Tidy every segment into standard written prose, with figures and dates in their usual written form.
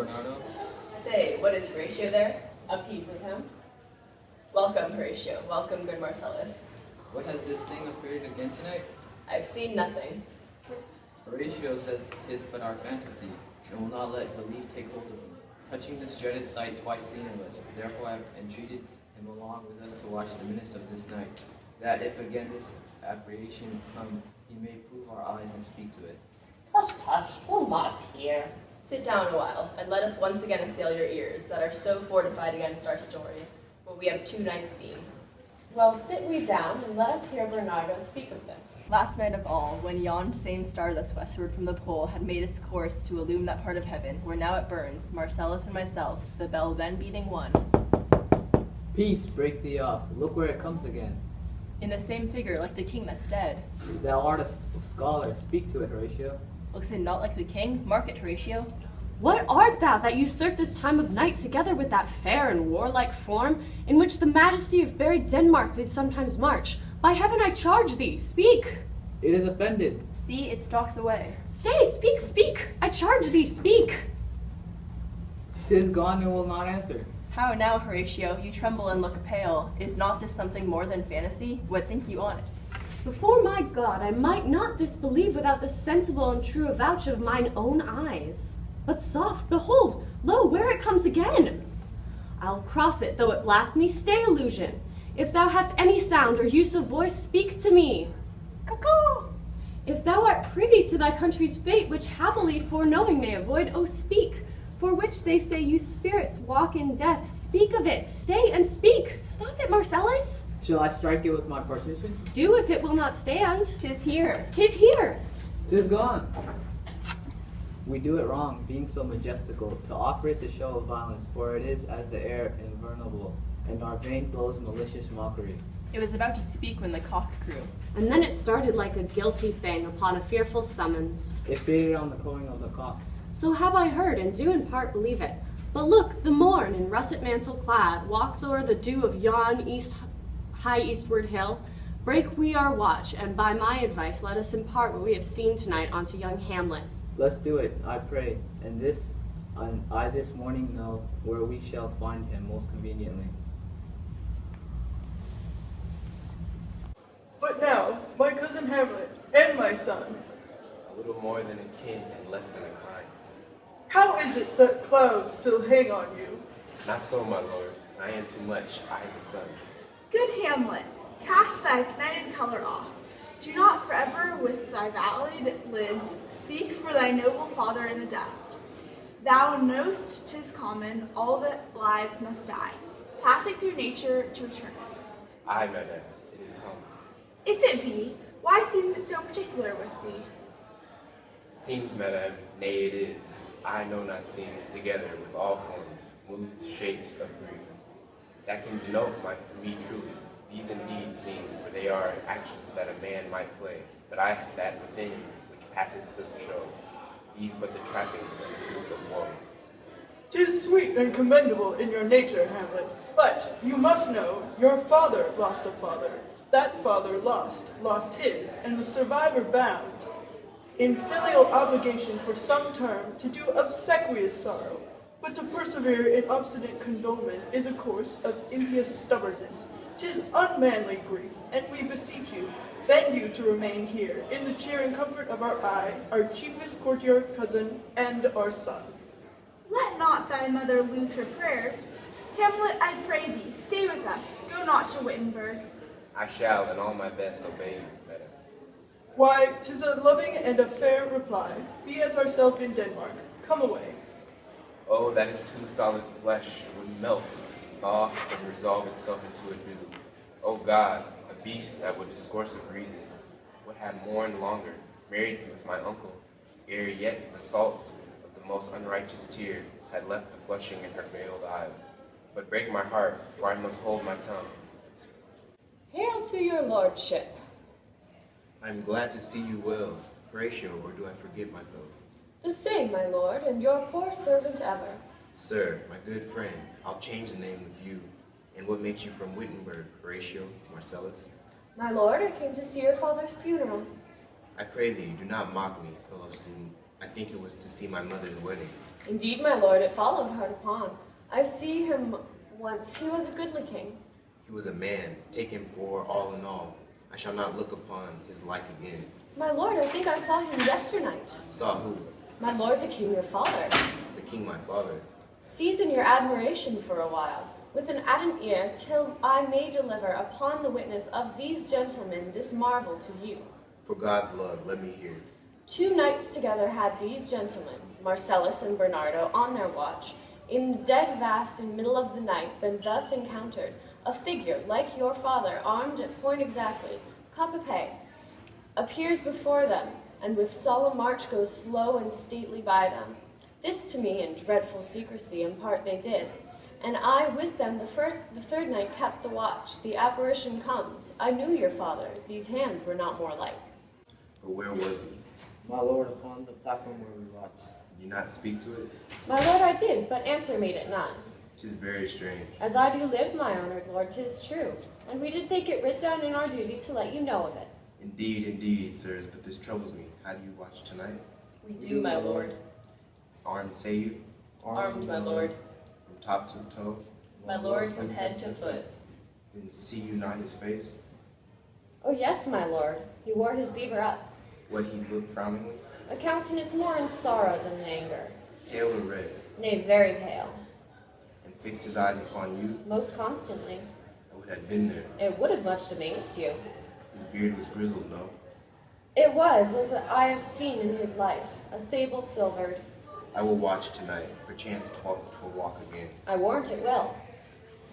Bernardo. Say, what is Horatio there? Appeasing him. Welcome, Horatio. Welcome, good Marcellus. What has this thing appeared again tonight? I've seen nothing. Horatio says 'tis but our fantasy, and will not let belief take hold of him. Touching this dreaded sight twice seen of us, therefore I have entreated him along with us to watch the minutes of this night, that if again this apparition come, he may prove our eyes and speak to it. Tush, tush, 'twill not appear. Sit down a while, and let us once again assail your ears that are so fortified against our story, what we have 2 nights seen. Well, sit we down, and let us hear Bernardo speak of this. Last night of all, when yon same star that's westward from the pole had made its course to illume that part of heaven, where now it burns, Marcellus and myself, the bell then beating 1. Peace, break thee off. Look where it comes again. In the same figure, like the king that's dead. Thou art a scholar. Speak to it, Horatio. Looks it not like the king? Mark it, Horatio. What art thou that usurp this time of night together with that fair and warlike form, in which the majesty of buried Denmark did sometimes march? By heaven I charge thee, speak! It is offended. See, it stalks away. Stay, speak, speak! I charge thee, speak! 'Tis gone and will not answer. How now, Horatio? You tremble and look pale. Is not this something more than fantasy? What think you on it? Before my God, I might not this believe without the sensible and true avouch of mine own eyes. But soft, behold, lo, where it comes again! I'll cross it, though it blast me, stay, illusion. If thou hast any sound or use of voice, speak to me. Caw-caw! If thou art privy to thy country's fate, which happily foreknowing may avoid, oh speak, for which they say you spirits walk in death, speak of it, stay and speak. Stop it, Marcellus. Shall I strike it with my partition? Do if it will not stand. 'Tis here. 'Tis here. 'Tis gone. We do it wrong, being so majestical, to offer it the show of violence, for it is as the air invulnerable, and our vein blows malicious mockery. It was about to speak when the cock crew. And then it started like a guilty thing upon a fearful summons. It faded on the crowing of the cock. So have I heard, and do in part believe it. But look, the morn, in russet mantle clad, walks o'er the dew of yon high eastward hill. Break we our watch, and by my advice let us impart what we have seen tonight unto young Hamlet. Let's do it, I pray, and I this morning know where we shall find him most conveniently. But now, my cousin Hamlet, and my son, A little more than a kin and less than a client. how is it that clouds still hang on you? Not so, my lord. I am too much, I the sun. Good Hamlet, cast thy knighted color off. Do not forever with thy valleyed lids seek for thy noble father in the dust. Thou know'st 'tis common, all that lives must die, passing through nature to eternity. Aye, madam, it is come. If it be, why seems it so particular with thee? Seems, madam, nay it is. I know not seems together with all forms, moods, shapes of grief. That can denote me truly. These indeed seem, for they are actions that a man might play, but I have that within which passeth the show. These but the trappings and the suits of woe. 'Tis sweet and commendable in your nature, Hamlet, but you must know your father lost a father. That father lost his, and the survivor bound, in filial obligation for some term, to do obsequious sorrow. But to persevere in obstinate condolement is a course of impious stubbornness. 'Tis unmanly grief, and we beseech you, bend you to remain here, in the cheer and comfort of our eye, our chiefest courtier, cousin, and our son. Let not thy mother lose her prayers. Hamlet, I pray thee, stay with us, go not to Wittenberg. I shall in all my best obey you, madam. Why, 'tis a loving and a fair reply. Be as ourself in Denmark. Come away. Oh, that is too solid flesh would melt, thaw, and resolve itself into a dew. O God, a beast that would discourse of reason, would have mourned longer, married me with my uncle, ere yet the salt of the most unrighteous tear had left the flushing in her veiled eyes. But break my heart, for I must hold my tongue. Hail to your lordship. I am glad to see you well, Horatio, or do I forget myself? The same, my lord, and your poor servant ever. Sir, my good friend, I'll change the name with you. And what makes you from Wittenberg, Horatio, Marcellus? My lord, I came to see your father's funeral. I pray thee, do not mock me, fellow student. I think it was to see my mother's wedding. Indeed, my lord, it followed hard upon. I see him once. He was a goodly king. He was a man, taken for all in all. I shall not look upon his like again. My lord, I think I saw him yesternight. Saw who? My lord, the king your father. The king my father. Season your admiration for a while, with an addant ear, till I may deliver upon the witness of these gentlemen this marvel to you. For God's love, let me hear. 2 nights together had these gentlemen, Marcellus and Bernardo, on their watch, in the dead vast and middle of the night, been thus encountered, a figure like your father, armed at point exactly, cap a pie, appears before them, and with solemn march goes slow and stately by them. This to me in dreadful secrecy impart they did, and I with them the third night kept the watch. The apparition comes. I knew your father. These hands were not more like. But where was he? My lord, upon the platform where we watch. Did you not speak to it? My lord, I did, but answer made it none. 'Tis very strange. As I do live, my honored lord, 'tis true, and we did think it writ down in our duty to let you know of it. Indeed, sirs, but this troubles me. How do you watch tonight? We do, my lord. Armed, say you? Armed, my lord. From top to toe? My lord, from head to foot. Then see you not his face? Oh yes, my lord, he wore his beaver up, What he looked frowningly? a countenance more in sorrow than in anger, Pale or red? nay, very pale, And fixed his eyes upon you? most constantly. I would have been there. It would have much amazed you. His beard was grizzled, no? It was, as I have seen in his life, a sable silvered. I will watch tonight. Perchance 'twill walk again. I warrant it will.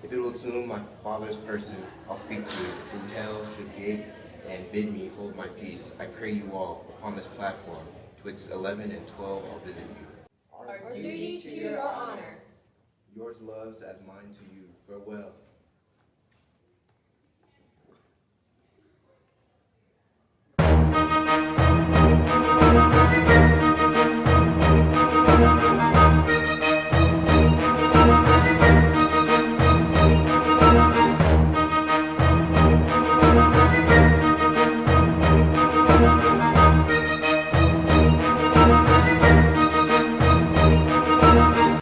If it will tune my father's person, I'll speak to it. Through hell should gape and bid me hold my peace. I pray you all, upon this platform, twixt 11 and 12 I'll visit you. Our duty to your honor. Yours loves as mine to you. Farewell.